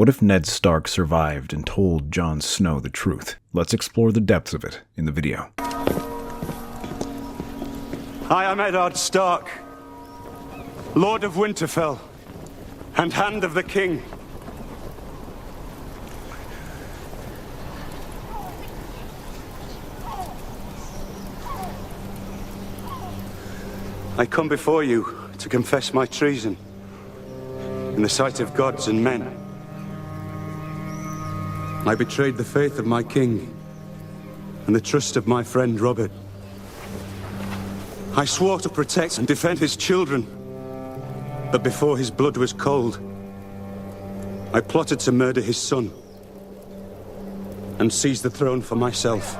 What if Ned Stark survived and told Jon Snow the truth? Let's explore the depths of it in the video. I am Ned Stark, Lord of Winterfell, and Hand of the King. I come before you to confess my treason in the sight of gods and men. I betrayed the faith of my king and the trust of my friend Robert. I swore to protect and defend his children, but before his blood was cold, I plotted to murder his son and seize the throne for myself.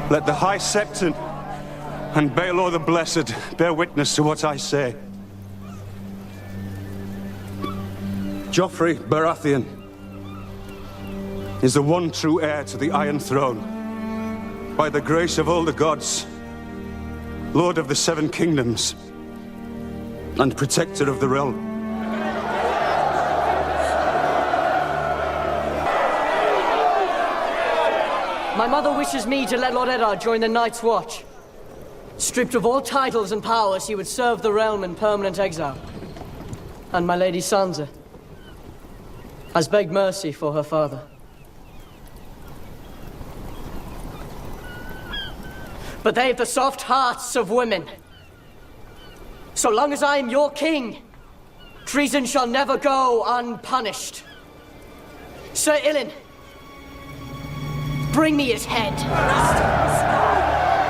Let the High Septon and Baelor the Blessed bear witness to what I say. Joffrey Baratheon is the one true heir to the Iron Throne. By the grace of all the gods, Lord of the Seven Kingdoms, and Protector of the Realm. My mother wishes me to let Lord Eddard join the Night's Watch. Stripped of all titles and powers, he would serve the realm in permanent exile. And my lady Sansa has begged mercy for her father. But they have the soft hearts of women. So long as I am your king, treason shall never go unpunished. Ser Ilyn, bring me his head.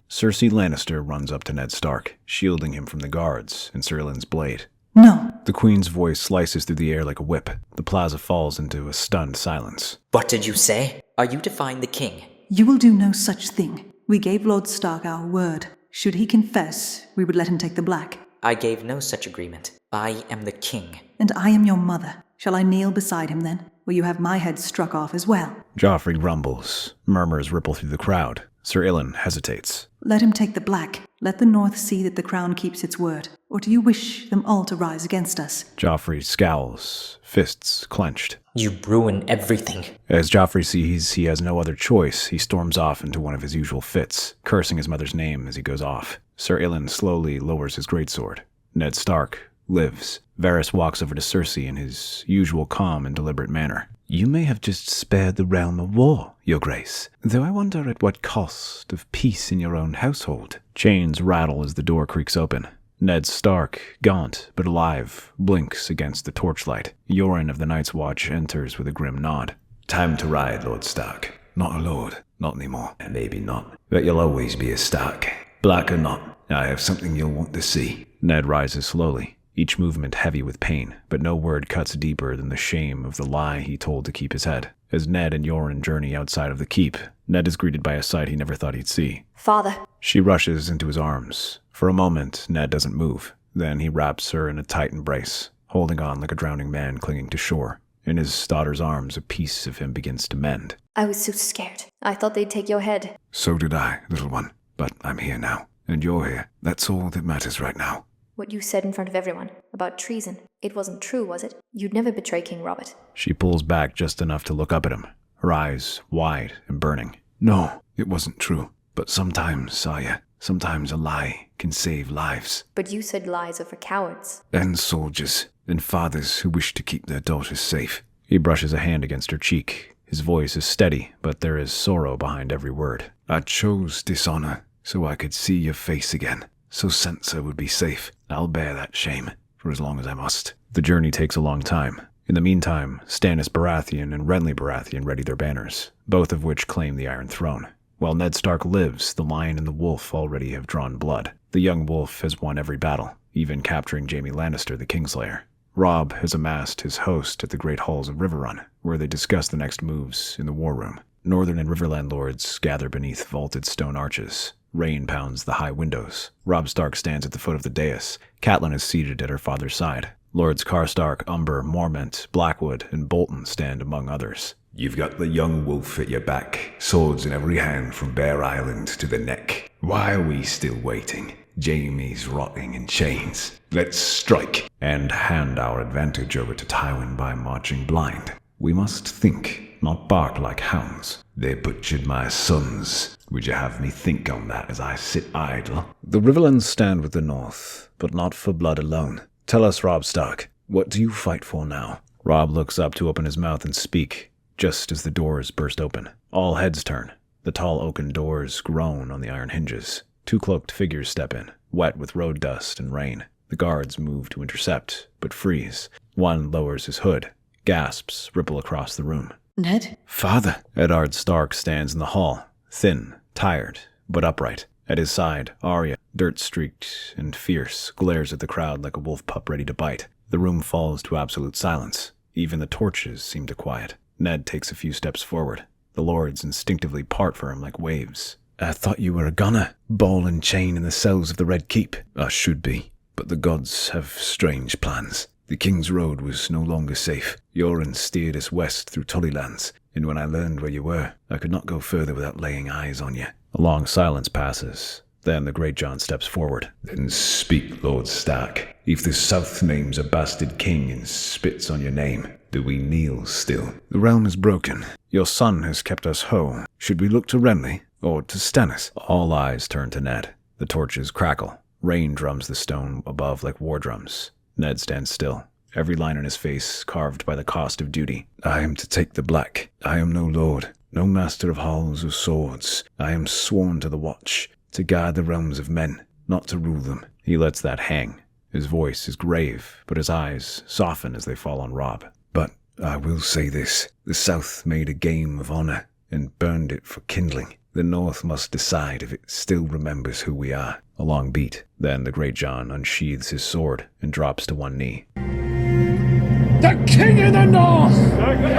Cersei Lannister runs up to Ned Stark, shielding him from the guards and Ser Ilyn's blade. No. The Queen's voice slices through the air like a whip. The plaza falls into a stunned silence. What did you say? Are you defying the king? You will do no such thing. We gave Lord Stark our word. Should he confess, we would let him take the black. I gave no such agreement. I am the king. And I am your mother. Shall I kneel beside him then? Will you have my head struck off as well? Joffrey grumbles. Murmurs ripple through the crowd. Ser Ilyn hesitates. Let him take the black. Let the North see that the crown keeps its word. Or do you wish them all to rise against us? Joffrey scowls, fists clenched. You ruin everything. As Joffrey sees he has no other choice, he storms off into one of his usual fits, cursing his mother's name as he goes off. Ser Ilyn slowly lowers his greatsword. Ned Stark lives. Varys walks over to Cersei in his usual calm and deliberate manner. You may have just spared the realm a war, your grace, though I wonder at what cost of peace in your own household. Chains rattle as the door creaks open. Ned Stark, gaunt but alive, blinks against the torchlight. Yoren of the Night's Watch enters with a grim nod. Time to ride, Lord Stark. Not a lord, not anymore, and maybe not. But you'll always be a Stark. Black or not, I have something you'll want to see. Ned rises slowly, each movement heavy with pain, but no word cuts deeper than the shame of the lie he told to keep his head. As Ned and Yoren journey outside of the keep, Ned is greeted by a sight he never thought he'd see. Father. She rushes into his arms. For a moment, Ned doesn't move. Then he wraps her in a tight embrace, holding on like a drowning man clinging to shore. In his daughter's arms, a piece of him begins to mend. I was so scared. I thought they'd take your head. So did I, little one. But I'm here now, and you're here. That's all that matters right now. What you said in front of everyone about treason, it wasn't true, was it? You'd never betray King Robert. She pulls back just enough to look up at him, her eyes wide and burning. No, it wasn't true. But sometimes, Sire, sometimes a lie can save lives. But you said lies are for cowards. And soldiers, and fathers who wish to keep their daughters safe. He brushes a hand against her cheek. His voice is steady, but there is sorrow behind every word. I chose dishonor so I could see your face again. So Sansa would be safe. I'll bear that shame for as long as I must. The journey takes a long time. In the meantime, Stannis Baratheon and Renly Baratheon ready their banners, both of which claim the Iron Throne. While Ned Stark lives, the Lion and the Wolf already have drawn blood. The young wolf has won every battle, even capturing Jaime Lannister, the Kingslayer. Robb has amassed his host at the Great Halls of Riverrun, where they discuss the next moves in the War Room. Northern and Riverland lords gather beneath vaulted stone arches. Rain pounds the high windows. Robb Stark stands at the foot of the dais. Catelyn is seated at her father's side. Lords Karstark, Umber, Mormont, Blackwood, and Bolton stand among others. You've got the young wolf at your back, swords in every hand from Bear Island to the neck. Why are we still waiting? Jaime's rotting in chains. Let's strike and hand our advantage over to Tywin by marching blind. We must think, not bark like hounds. They butchered my sons. Would you have me think on that as I sit idle? The Riverlands stand with the North, but not for blood alone. Tell us, Robb Stark, what do you fight for now? Robb looks up to open his mouth and speak, just as the doors burst open. All heads turn. The tall oaken doors groan on the iron hinges. 2 cloaked figures step in, wet with road dust and rain. The guards move to intercept, but freeze. One lowers his hood. Gasps ripple across the room. Ned? Father! Eddard Stark stands in the hall, thin, tired, but upright. At his side, Arya, dirt-streaked and fierce, glares at the crowd like a wolf pup ready to bite. The room falls to absolute silence. Even the torches seem to quiet. Ned takes a few steps forward. The lords instinctively part for him like waves. I thought you were a gunner, ball and chain in the cells of the Red Keep. I should be, but the gods have strange plans. The King's Road was no longer safe. Yoren steered us west through Tullylands, and when I learned where you were, I could not go further without laying eyes on you. A long silence passes. Then the Great John steps forward. Then speak, Lord Stark. If the South names a bastard king and spits on your name, do we kneel still? The realm is broken. Your son has kept us whole. Should we look to Renly or to Stannis? All eyes turn to Ned. The torches crackle. Rain drums the stone above like war drums. Ned stands still, every line on his face carved by the cost of duty. I am to take the black. I am no lord, no master of halls or swords. I am sworn to the watch, to guard the realms of men, not to rule them. He lets that hang. His voice is grave, but his eyes soften as they fall on Robb. But I will say this. The South made a game of honor and burned it for kindling. The North must decide if it still remembers who we are. A long beat. Then the Great John unsheathes his sword and drops to one knee. The King of the North! The King of the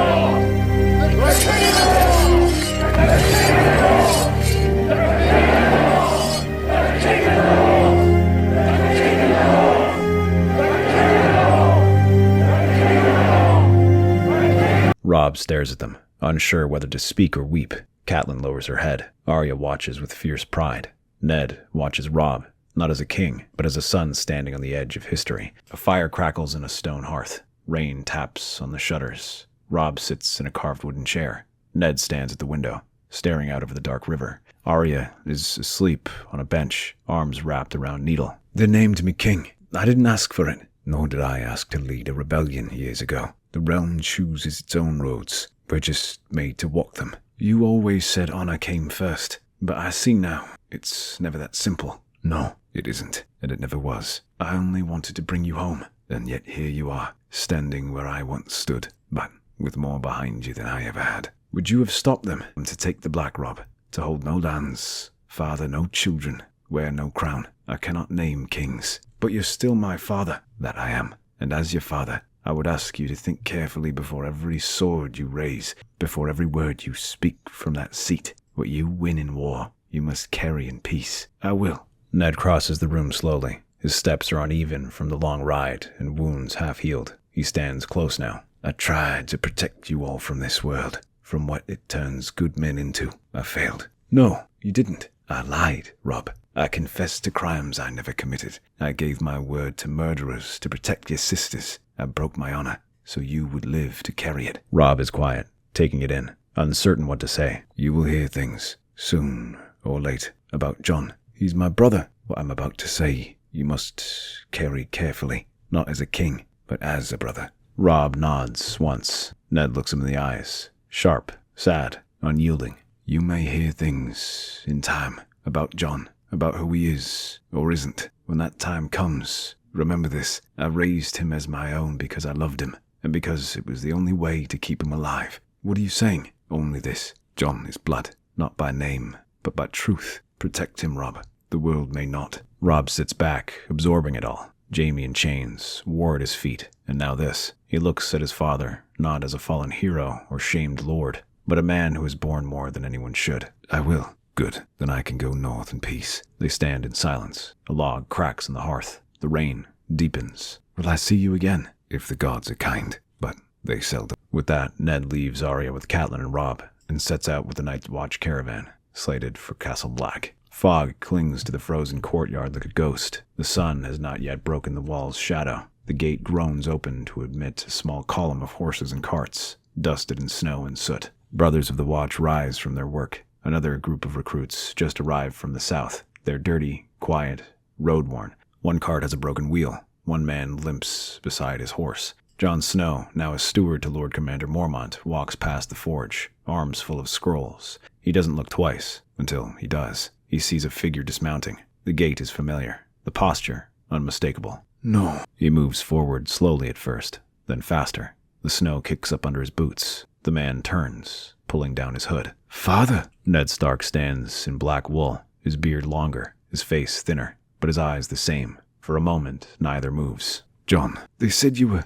North! The King of the North! The King of the North! The King of the North! The King of the North! The King of the North! Robb stares at them, unsure whether to speak or weep. Catelyn lowers her head. Arya watches with fierce pride. Ned watches Robb, not as a king, but as a son standing on the edge of history. A fire crackles in a stone hearth. Rain taps on the shutters. Robb sits in a carved wooden chair. Ned stands at the window, staring out over the dark river. Arya is asleep on a bench, arms wrapped around Needle. They named me king. I didn't ask for it. Nor did I ask to lead a rebellion years ago. The realm chooses its own roads. We're just made to walk them. You always said honor came first, but I see now. It's never that simple. No, it isn't, and it never was. I only wanted to bring you home, and yet here you are, standing where I once stood, but with more behind you than I ever had. Would you have stopped them? To take the black, Robb, to hold no lands, father no children, wear no crown. I cannot name kings. But you're still my father. That I am, and as your father, I would ask you to think carefully before every sword you raise, before every word you speak from that seat. What you win in war, you must carry in peace. I will. Ned crosses the room slowly. His steps are uneven from the long ride and wounds half healed. He stands close now. I tried to protect you all from this world, from what it turns good men into. I failed. No, you didn't. I lied, Robb. I confessed to crimes I never committed. I gave my word to murderers to protect your sisters. I broke my honor, so you would live to carry it. Robb is quiet, taking it in, uncertain what to say. You will hear things, soon or late, about Jon. He's my brother. What I'm about to say, you must carry carefully, not as a king, but as a brother. Robb nods once. Ned looks him in the eyes, sharp, sad, unyielding. You may hear things in time about Jon, about who he is or isn't. When that time comes, remember this. I raised him as my own because I loved him, and because it was the only way to keep him alive. What are you saying? Only this. Jon is blood, not by name, but by truth. Protect him, Robb. The world may not. Robb sits back, absorbing it all. Jaime in chains, war at his feet, and now this. He looks at his father, not as a fallen hero or shamed lord, but a man who has borne more than anyone should. I will. Good. Then I can go north in peace. They stand in silence. A log cracks on the hearth. The rain deepens. Will I see you again? If the gods are kind. But They seldom. With that, Ned leaves Arya with Catelyn and Robb and sets out with the Night's Watch caravan, slated for Castle Black. Fog clings to the frozen courtyard like a ghost. The sun has not yet broken the wall's shadow. The gate groans open to admit a small column of horses and carts, dusted in snow and soot. Brothers of the Watch rise from their work. Another group of recruits just arrived from the south. They're dirty, quiet, road-worn. One cart has a broken wheel. One man limps beside his horse. Jon Snow, now a steward to Lord Commander Mormont, walks past the forge, arms full of scrolls. He doesn't look twice, until he does. He sees a figure dismounting. The gait is familiar. The posture, unmistakable. No. He moves forward slowly at first, then faster. The snow kicks up under his boots. The man turns, pulling down his hood. Father! Ned Stark stands in black wool, his beard longer, his face thinner, but his eyes the same. For a moment, neither moves. Jon, they said you were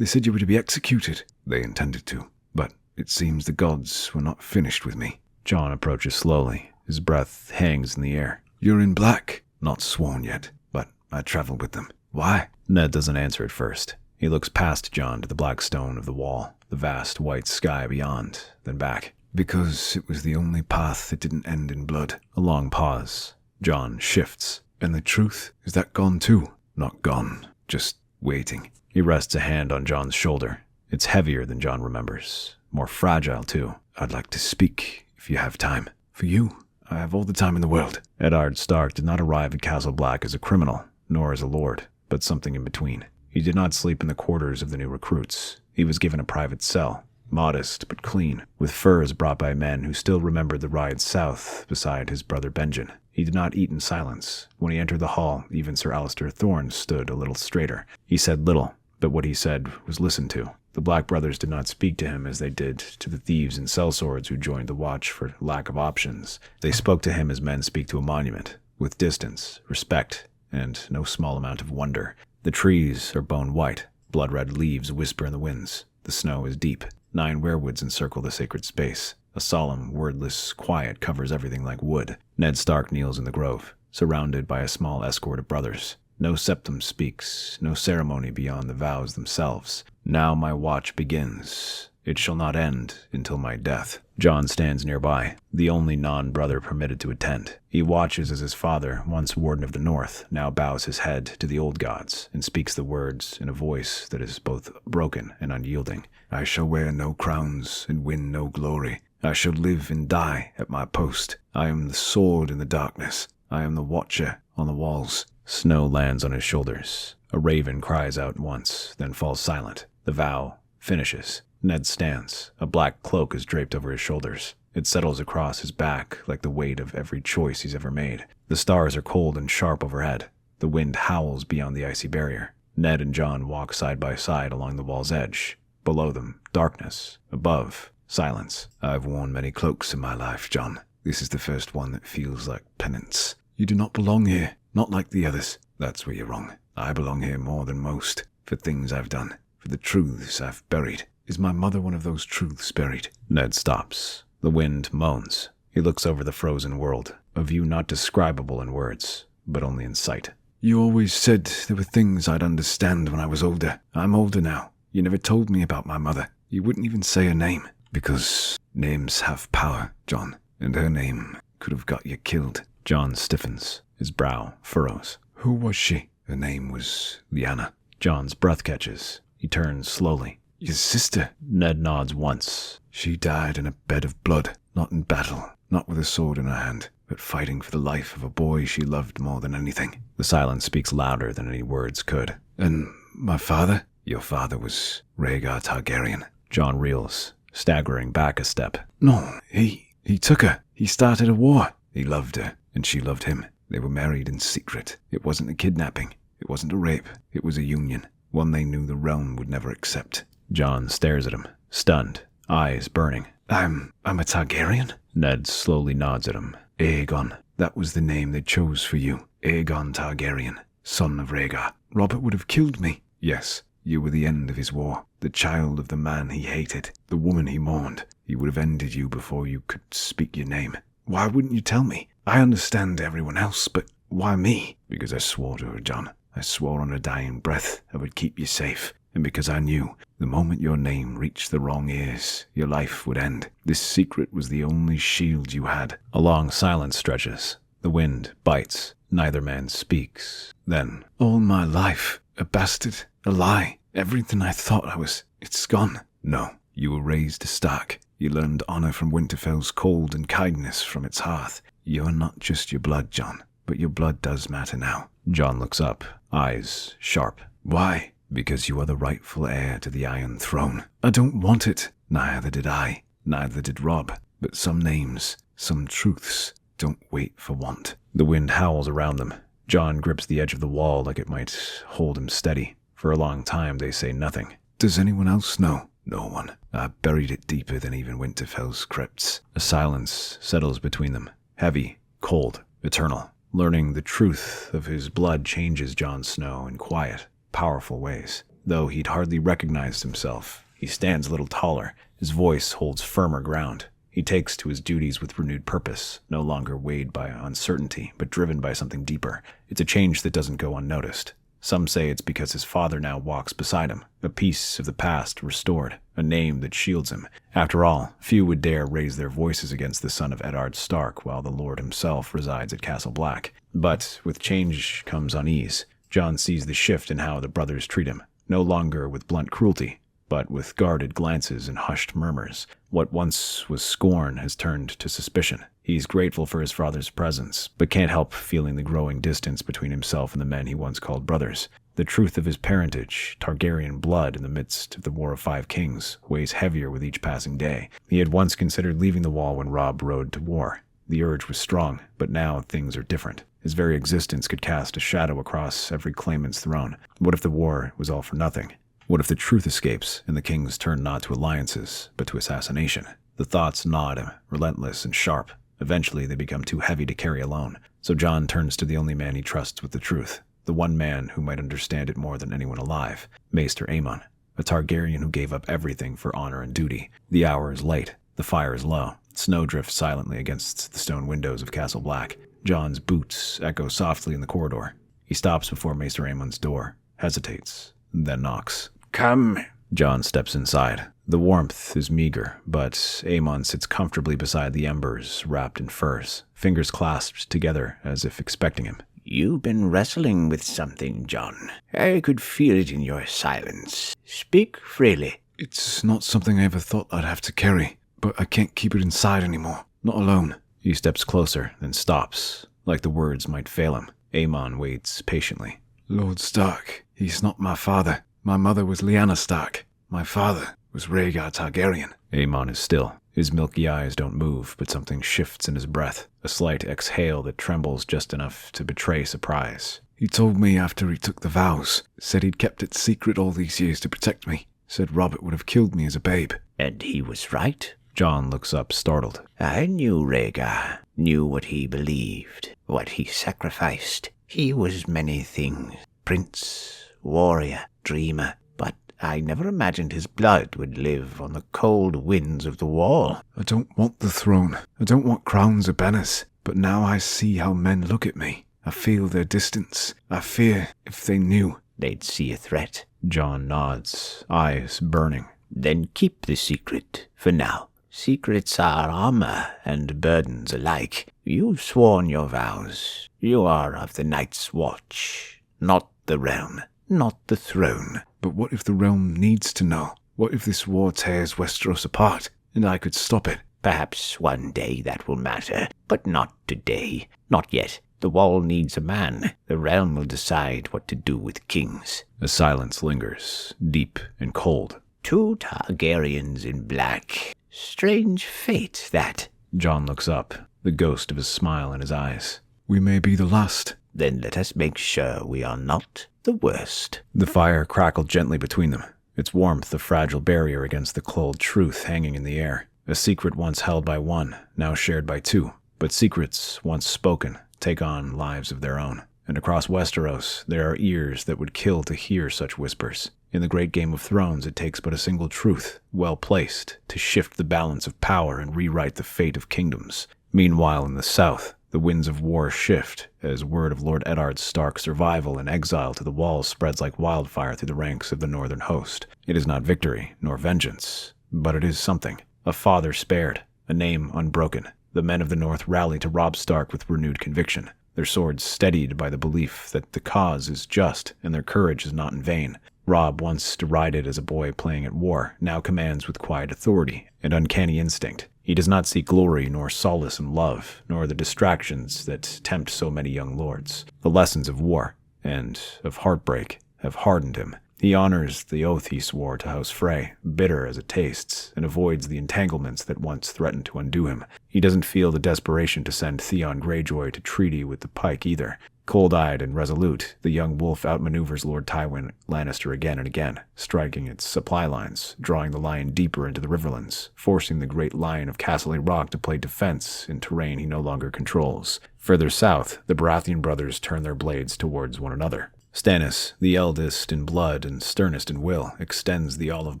to be executed. They intended to, but it seems the gods were not finished with me. Jon approaches slowly. His breath hangs in the air. You're in black. Not sworn yet, but I travel with them. Why? Ned doesn't answer at first. He looks past Jon to the black stone of the wall, the vast white sky beyond, then back. Because it was the only path that didn't end in blood. A long pause. Jon shifts. And the truth, is that gone too? Not gone, just waiting. He rests a hand on Jon's shoulder. It's heavier than Jon remembers. More fragile, too. I'd like to speak, if you have time. For you, I have all the time in the world. Eddard Stark did not arrive at Castle Black as a criminal, nor as a lord, but something in between. He did not sleep in the quarters of the new recruits. He was given a private cell, modest but clean, with furs brought by men who still remembered the ride south beside his brother Benjen. He did not eat in silence. When he entered the hall, even Sir Alistair Thorne stood a little straighter. He said little, but what he said was listened to. The Black Brothers did not speak to him as they did to the thieves and sellswords who joined the Watch for lack of options. They spoke to him as men speak to a monument, with distance, respect, and no small amount of wonder. The trees are bone white. Blood-red leaves whisper in the winds. The snow is deep. 9 werewoods encircle the sacred space. A solemn, wordless quiet covers everything like wood. Ned Stark kneels in the grove, surrounded by a small escort of brothers. No septum speaks, no ceremony beyond the vows themselves. Now my watch begins. It shall not end until my death. Jon stands nearby, the only non-brother permitted to attend. He watches as his father, once Warden of the North, now bows his head to the old gods and speaks the words in a voice that is both broken and unyielding. I shall wear no crowns and win no glory. I shall live and die at my post. I am the sword in the darkness. I am the watcher on the walls. Snow lands on his shoulders. A raven cries out once, then falls silent. The vow finishes. Ned stands. A black cloak is draped over his shoulders. It settles across his back like the weight of every choice he's ever made. The stars are cold and sharp overhead. The wind howls beyond the icy barrier. Ned and Jon walk side by side along the wall's edge. Below them, darkness. Above, silence. I've worn many cloaks in my life, Jon. This is the first one that feels like penance. You do not belong here, not like the others. That's where you're wrong. I belong here more than most, for things I've done, for the truths I've buried. Is my mother one of those truths buried? Ned stops. The wind moans. He looks over the frozen world, a view not describable in words, but only in sight. You always said there were things I'd understand when I was older. I'm older now. You never told me about my mother. You wouldn't even say her name. Because names have power, Jon, and her name could have got you killed. Jon stiffens. His brow furrows. Who was she? Her name was Lyanna. Jon's breath catches. He turns slowly. Your sister? Ned nods once. She died in a bed of blood, not in battle, not with a sword in her hand, but fighting for the life of a boy she loved more than anything. The silence speaks louder than any words could. And my father? Your father was Rhaegar Targaryen. Jon reels, staggering back a step. No, he took her. He started a war. He loved her, and she loved him. They were married in secret. It wasn't a kidnapping. It wasn't a rape. It was a union, one they knew the realm would never accept. Jon stares at him, stunned, eyes burning. I'm a Targaryen? Ned slowly nods at him. Aegon. That was the name they chose for you. Aegon Targaryen, son of Rhaegar. Robert would have killed me. Yes, you were the end of his war. The child of the man he hated. The woman he mourned. He would have ended you before you could speak your name. Why wouldn't you tell me? I understand everyone else, but why me? Because I swore to her, Jon. I swore on her dying breath I would keep you safe. and because I knew the moment your name reached the wrong ears, your life would end. This secret was the only shield you had. A long silence stretches. The wind bites. Neither man speaks. Then, All my life, a bastard, a lie. Everything I thought I was, it's gone. No, you were raised a Stark. You learned honor from Winterfell's cold and kindness from its hearth. You're not just your blood, Jon, but your blood does matter now. Jon looks up, eyes sharp. Why? Because you are the rightful heir to the Iron Throne. I don't want it. Neither did I. Neither did Robb. But some names, some truths, don't wait for want. The wind howls around them. Jon grips the edge of the wall like it might hold him steady. For a long time they say nothing. Does anyone else know? No one. I buried it deeper than even Winterfell's crypts. A silence settles between them. Heavy, cold, eternal. Learning the truth of his blood changes Jon Snow in quiet, powerful ways. Though he'd hardly recognized himself, he stands a little taller. His voice holds firmer ground. He takes to his duties with renewed purpose, no longer weighed by uncertainty, but driven by something deeper. It's a change that doesn't go unnoticed. Some say it's because his father now walks beside him, a piece of the past restored, a name that shields him. After all, few would dare raise their voices against the son of Eddard Stark while the Lord himself resides at Castle Black. But with change comes unease. Jon sees the shift in how the brothers treat him, no longer with blunt cruelty, but with guarded glances and hushed murmurs. What once was scorn has turned to suspicion. He's grateful for his father's presence, but can't help feeling the growing distance between himself and the men he once called brothers. The truth of his parentage, Targaryen blood in the midst of the War of Five Kings, weighs heavier with each passing day. He had once considered leaving the Wall when Robb rode to war. The urge was strong, but now things are different. His very existence could cast a shadow across every claimant's throne. What if the war was all for nothing? What if the truth escapes, and the kings turn not to alliances, but to assassination? The thoughts gnawed him, relentless and sharp. Eventually they become too heavy to carry alone. So Jon turns to the only man he trusts with the truth, the one man who might understand it more than anyone alive, Maester Aemon, a Targaryen who gave up everything for honor and duty. The hour is late, the fire is low, snow drifts silently against the stone windows of Castle Black. Jon's boots echo softly in the corridor. He stops before Maester Aemon's door, hesitates, then knocks. Come. Jon steps inside. The warmth is meager, but Aemon sits comfortably beside the embers, wrapped in furs, fingers clasped together as if expecting him. You've been wrestling with something, Jon. I could feel it in your silence. Speak freely. It's not something I ever thought I'd have to carry, but I can't keep it inside anymore. Not alone. He steps closer, then stops, like the words might fail him. Aemon waits patiently. Lord Stark, he's not my father. My mother was Lyanna Stark. My father was Rhaegar Targaryen. Aemon is still. His milky eyes don't move, but something shifts in his breath, a slight exhale that trembles just enough to betray surprise. He told me after he took the vows, said he'd kept it secret all these years to protect me, said Robert would have killed me as a babe. And he was right. Jon looks up, startled. I knew Rhaegar, knew what he believed, what he sacrificed. He was many things. Prince, warrior, dreamer, but I never imagined his blood would live on the cold winds of the Wall. I don't want the throne. I don't want crowns or banners. But now I see how men look at me. I feel their distance. I fear if they knew. They'd see a threat. Jon nods, eyes burning. Then keep the secret, for now. Secrets are armor and burdens alike. You've sworn your vows. You are of the Night's Watch, not the realm, not the throne. But what if the realm needs to know? What if this war tears Westeros apart, and I could stop it? Perhaps one day that will matter, but not today. Not yet. The Wall needs a man. The realm will decide what to do with kings. A silence lingers, deep and cold. 2 Targaryens in black. Strange fate, that. Jon looks up, the ghost of a smile in his eyes. We may be the last. Then let us make sure we are not the worst. The fire crackled gently between them, its warmth a fragile barrier against the cold truth hanging in the air. A secret once held by one, now shared by 2. But secrets, once spoken, take on lives of their own. And across Westeros, there are ears that would kill to hear such whispers. In the great Game of Thrones, it takes but a single truth, well placed, to shift the balance of power and rewrite the fate of kingdoms. Meanwhile, in the south, The winds of war shift as word of Lord Eddard Stark's survival in exile to the walls spreads like wildfire through the ranks of the northern host. It is not victory nor vengeance, but it is something. A father spared, a name unbroken. The men of the north rally to Robb Stark with renewed conviction, their swords steadied by the belief that the cause is just and their courage is not in vain. Robb, once derided as a boy playing at war, now commands with quiet authority and uncanny instinct. He does not seek glory nor solace in love, nor the distractions that tempt so many young lords. The lessons of war and of heartbreak have hardened him. He honors the oath he swore to House Frey, bitter as it tastes, and avoids the entanglements that once threatened to undo him. He doesn't feel the desperation to send Theon Greyjoy to treaty with the Pike either. Cold-eyed and resolute, the young wolf outmaneuvers Lord Tywin Lannister again and again, striking its supply lines, drawing the lion deeper into the riverlands, forcing the great lion of Castle Rock to play defense in terrain he no longer controls. Further south, the Baratheon brothers turn their blades towards one another. Stannis, the eldest in blood and sternest in will, extends the olive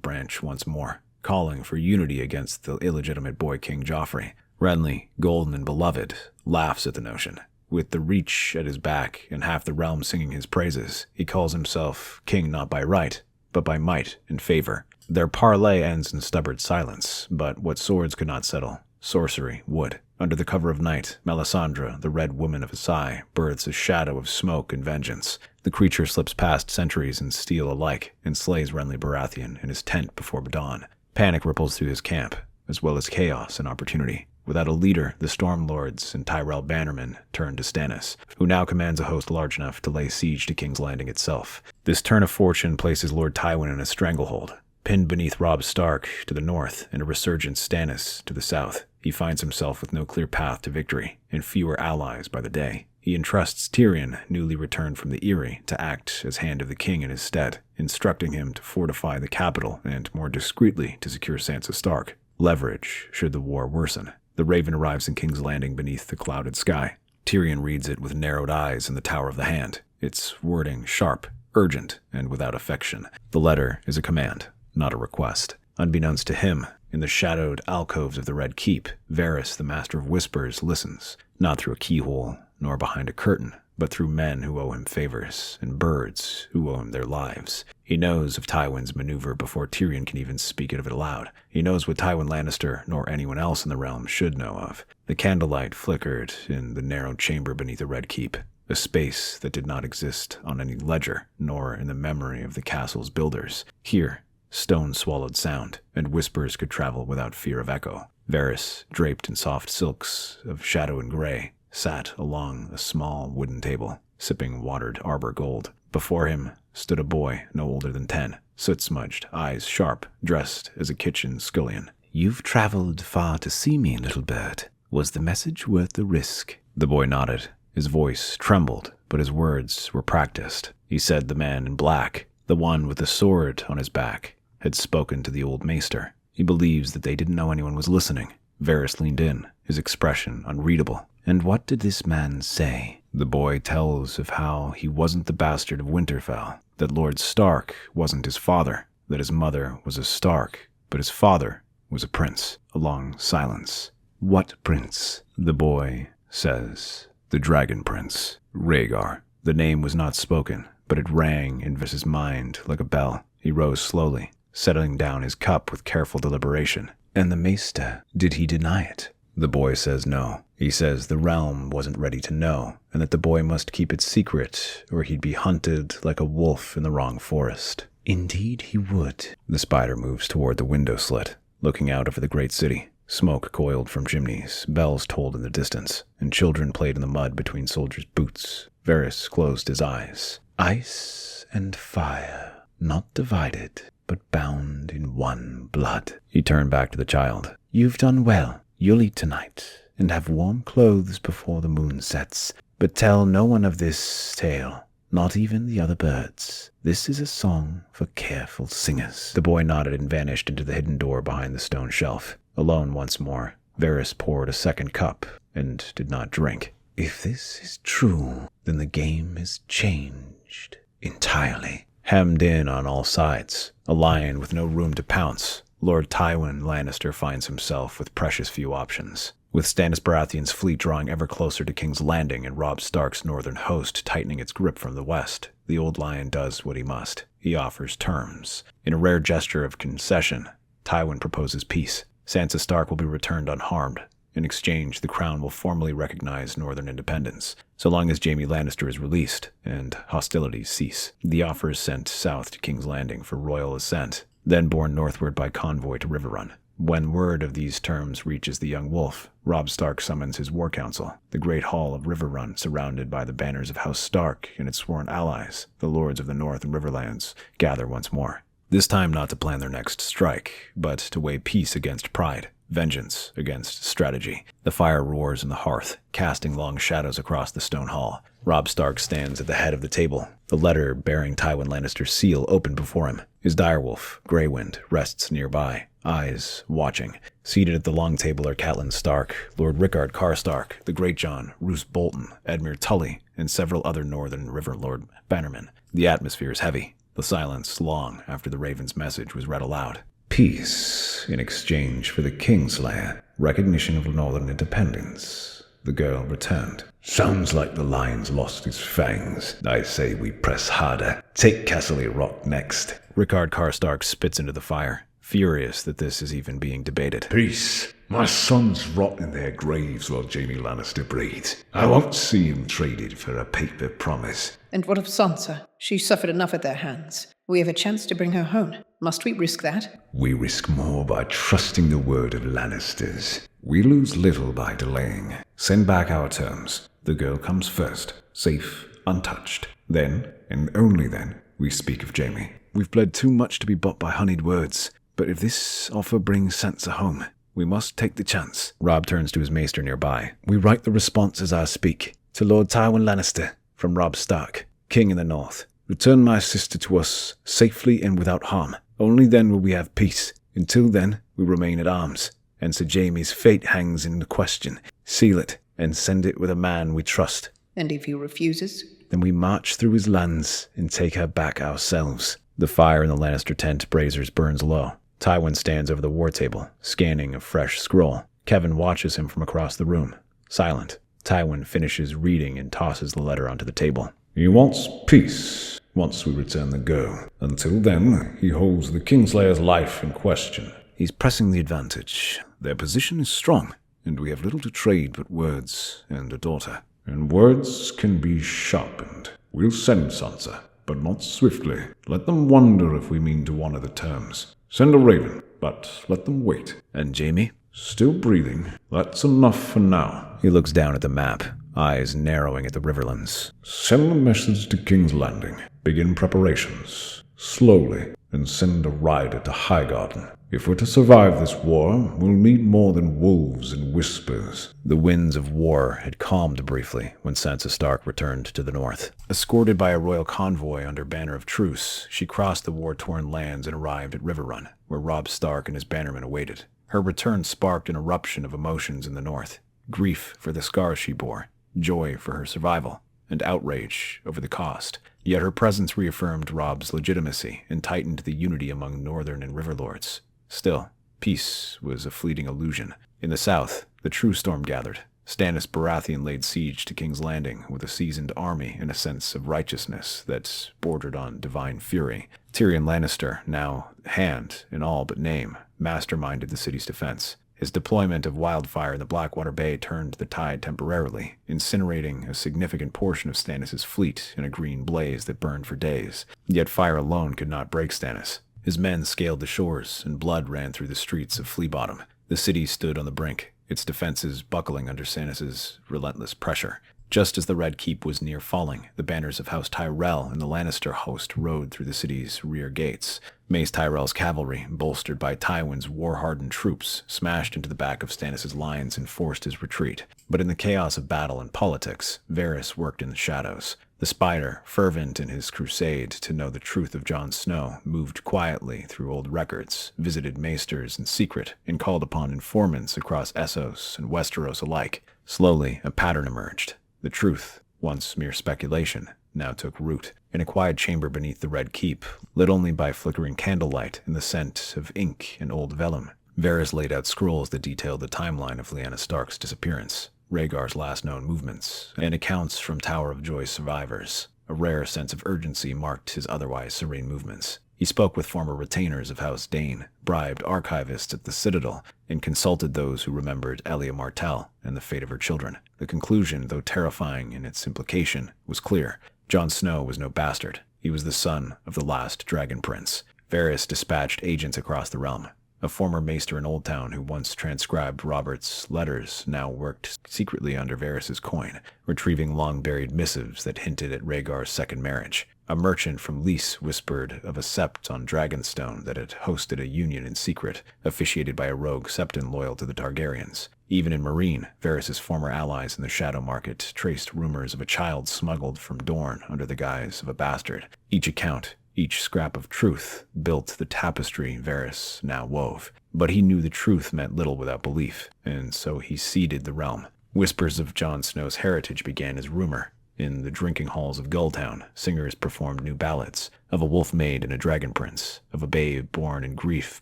branch once more, calling for unity against the illegitimate boy King Joffrey. Renly, golden and beloved, laughs at the notion. With the Reach at his back and half the realm singing his praises, he calls himself king not by right, but by might and favor. Their parley ends in stubborn silence, but what swords could not settle, sorcery would. Under the cover of night, Melisandre, the red woman of Asai, births a shadow of smoke and vengeance. The creature slips past sentries and steel alike and slays Renly Baratheon in his tent before dawn. Panic ripples through his camp, as well as chaos and opportunity. Without a leader, the Stormlords and Tyrell Bannermen turn to Stannis, who now commands a host large enough to lay siege to King's Landing itself. This turn of fortune places Lord Tywin in a stranglehold, pinned beneath Robb Stark to the north and a resurgent Stannis to the south. He finds himself with no clear path to victory and fewer allies by the day. He entrusts Tyrion, newly returned from the Eyrie, to act as Hand of the King in his stead, instructing him to fortify the capital and, more discreetly, to secure Sansa Stark. Leverage should the war worsen. The Raven arrives in King's Landing beneath the clouded sky. Tyrion reads it with narrowed eyes in the Tower of the Hand, its wording sharp, urgent, and without affection. The letter is a command, not a request. Unbeknownst to him, in the shadowed alcoves of the Red Keep, Varys, the Master of Whispers, listens, not through a keyhole, nor behind a curtain, but through men who owe him favors, and birds who owe him their lives. He knows of Tywin's maneuver before Tyrion can even speak of it aloud. He knows what Tywin Lannister, nor anyone else in the realm, should know of. The candlelight flickered in the narrow chamber beneath the Red Keep, a space that did not exist on any ledger, nor in the memory of the castle's builders. Here, stone swallowed sound, and whispers could travel without fear of echo. Varys, draped in soft silks of shadow and gray, sat along a small wooden table, sipping watered arbor gold. Before him stood a boy no older than 10, soot-smudged, eyes sharp, dressed as a kitchen scullion. "You've traveled far to see me, little bird. Was the message worth the risk?" The boy nodded. His voice trembled, but his words were practiced. He said the man in black, the one with the sword on his back, had spoken to the old maester. He believes that they didn't know anyone was listening. Varys leaned in, his expression unreadable. "And what did this man say?" The boy tells of how he wasn't the bastard of Winterfell, that Lord Stark wasn't his father, that his mother was a Stark, but his father was a prince. A long silence. "What prince?" The boy says, "The Dragon Prince, Rhaegar." The name was not spoken, but it rang in Varys' mind like a bell. He rose slowly, setting down his cup with careful deliberation. "And the maester, did he deny it?" The boy says no. He says the realm wasn't ready to know, and that the boy must keep it secret, or he'd be hunted like a wolf in the wrong forest. "Indeed he would." The spider moves toward the window slit, looking out over the great city. Smoke coiled from chimneys, bells tolled in the distance, and children played in the mud between soldiers' boots. Varys closed his eyes. "Ice and fire, not divided, but bound in one blood." He turned back to the child. "You've done well. You'll eat tonight, and have warm clothes before the moon sets. But tell no one of this tale, not even the other birds. This is a song for careful singers." The boy nodded and vanished into the hidden door behind the stone shelf. Alone once more, Varys poured a second cup and did not drink. "If this is true, then the game is changed entirely." Hemmed in on all sides, a lion with no room to pounce, Lord Tywin Lannister finds himself with precious few options. With Stannis Baratheon's fleet drawing ever closer to King's Landing and Robb Stark's northern host tightening its grip from the west, the Old Lion does what he must. He offers terms. In a rare gesture of concession, Tywin proposes peace. Sansa Stark will be returned unharmed. In exchange, the crown will formally recognize northern independence, so long as Jaime Lannister is released and hostilities cease. The offer is sent south to King's Landing for royal assent, then borne northward by convoy to Riverrun. When word of these terms reaches the young wolf, Robb Stark summons his war council. The great hall of Riverrun, surrounded by the banners of House Stark and its sworn allies, the lords of the North and Riverlands, gather once more. This time not to plan their next strike, but to weigh peace against pride, vengeance against strategy. The fire roars in the hearth, casting long shadows across the stone hall. Robb Stark stands at the head of the table, the letter bearing Tywin Lannister's seal open before him. His direwolf, Greywind, rests nearby, eyes watching. Seated at the long table are Catelyn Stark, Lord Rickard Karstark, the Greatjon, Roose Bolton, Edmure Tully, and several other northern Riverlord bannermen. The atmosphere is heavy, the silence long after the Raven's message was read aloud. Peace in exchange for the Kingslayer. Recognition of northern independence. The girl returned. Sounds like the lion's lost his fangs. I say we press harder. Take Castle Rock next. Rickard Karstark spits into the fire, furious that this is even being debated. Peace. My sons rot in their graves while Jaime Lannister breathes. I won't see him traded for a paper promise. And what of Sansa? She suffered enough at their hands. We have a chance to bring her home. Must we risk that? We risk more by trusting the word of Lannisters. We lose little by delaying. Send back our terms. The girl comes first, safe, untouched. Then, and only then, we speak of Jaime. We've bled too much to be bought by honeyed words, but if this offer brings Sansa home, we must take the chance. Robb turns to his maester nearby. We write the response as I speak. To Lord Tywin Lannister, from Robb Stark, King in the North. Return my sister to us, safely and without harm. Only then will we have peace. Until then, we remain at arms. And Sir Jaime's fate hangs in the question. Seal it, and send it with a man we trust. And if he refuses? Then we march through his lands and take her back ourselves. The fire in the Lannister tent braziers burns low. Tywin stands over the war table, scanning a fresh scroll. Kevin watches him from across the room, silent. Tywin finishes reading and tosses the letter onto the table. He wants peace once we return the girl. Until then, he holds the Kingslayer's life in question. He's pressing the advantage. Their position is strong, and we have little to trade but words and a daughter. And words can be sharpened. We'll send Sansa, but not swiftly. Let them wonder if we mean to honor the terms. Send a raven, but let them wait. And Jaime? Still breathing. That's enough for now. He looks down at the map, eyes narrowing at the Riverlands. Send a message to King's Landing. Begin preparations. Slowly, and send a rider to Highgarden. If we're to survive this war, we'll need more than wolves and whispers. The winds of war had calmed briefly when Sansa Stark returned to the north. Escorted by a royal convoy under banner of truce, she crossed the war-torn lands and arrived at Riverrun, where Robb Stark and his bannermen awaited. Her return sparked an eruption of emotions in the north. Grief for the scars she bore, joy for her survival, and outrage over the cost. Yet her presence reaffirmed Robb's legitimacy and tightened the unity among northern and river lords. Still, peace was a fleeting illusion. In the south, the true storm gathered. Stannis Baratheon laid siege to King's Landing with a seasoned army and a sense of righteousness that bordered on divine fury. Tyrion Lannister, now hand in all but name, masterminded the city's defense. His deployment of wildfire in the Blackwater Bay turned the tide temporarily, incinerating a significant portion of Stannis' fleet in a green blaze that burned for days. Yet fire alone could not break Stannis. His men scaled the shores, and blood ran through the streets of Flea Bottom. The city stood on the brink, its defenses buckling under Stannis' relentless pressure. Just as the Red Keep was near falling, the banners of House Tyrell and the Lannister host rode through the city's rear gates. Mace Tyrell's cavalry, bolstered by Tywin's war-hardened troops, smashed into the back of Stannis' lines and forced his retreat. But in the chaos of battle and politics, Varys worked in the shadows. The Spider, fervent in his crusade to know the truth of Jon Snow, moved quietly through old records, visited maesters in secret, and called upon informants across Essos and Westeros alike. Slowly, a pattern emerged. The truth, once mere speculation, now took root. In a quiet chamber beneath the Red Keep, lit only by flickering candlelight and the scent of ink and old vellum, Varys laid out scrolls that detailed the timeline of Lyanna Stark's disappearance, Rhaegar's last known movements, and accounts from Tower of Joy survivors. A rare sense of urgency marked his otherwise serene movements. He spoke with former retainers of House Dane, bribed archivists at the Citadel, and consulted those who remembered Elia Martell and the fate of her children. The conclusion, though terrifying in its implication, was clear. Jon Snow was no bastard. He was the son of the last Dragon Prince. Varys dispatched agents across the realm. A former maester in Old Town who once transcribed Robert's letters now worked secretly under Varys's coin, retrieving long-buried missives that hinted at Rhaegar's second marriage. A merchant from Lys whispered of a sept on Dragonstone that had hosted a union in secret, officiated by a rogue septon loyal to the Targaryens. Even in Meereen, Varys's former allies in the Shadow Market traced rumors of a child smuggled from Dorne under the guise of a bastard. Each account, each scrap of truth, built the tapestry Varys now wove. But he knew the truth meant little without belief, and so he ceded the realm. Whispers of Jon Snow's heritage began as rumor. In the drinking halls of Gulltown, singers performed new ballads, of a wolf maid and a dragon prince, of a babe born in grief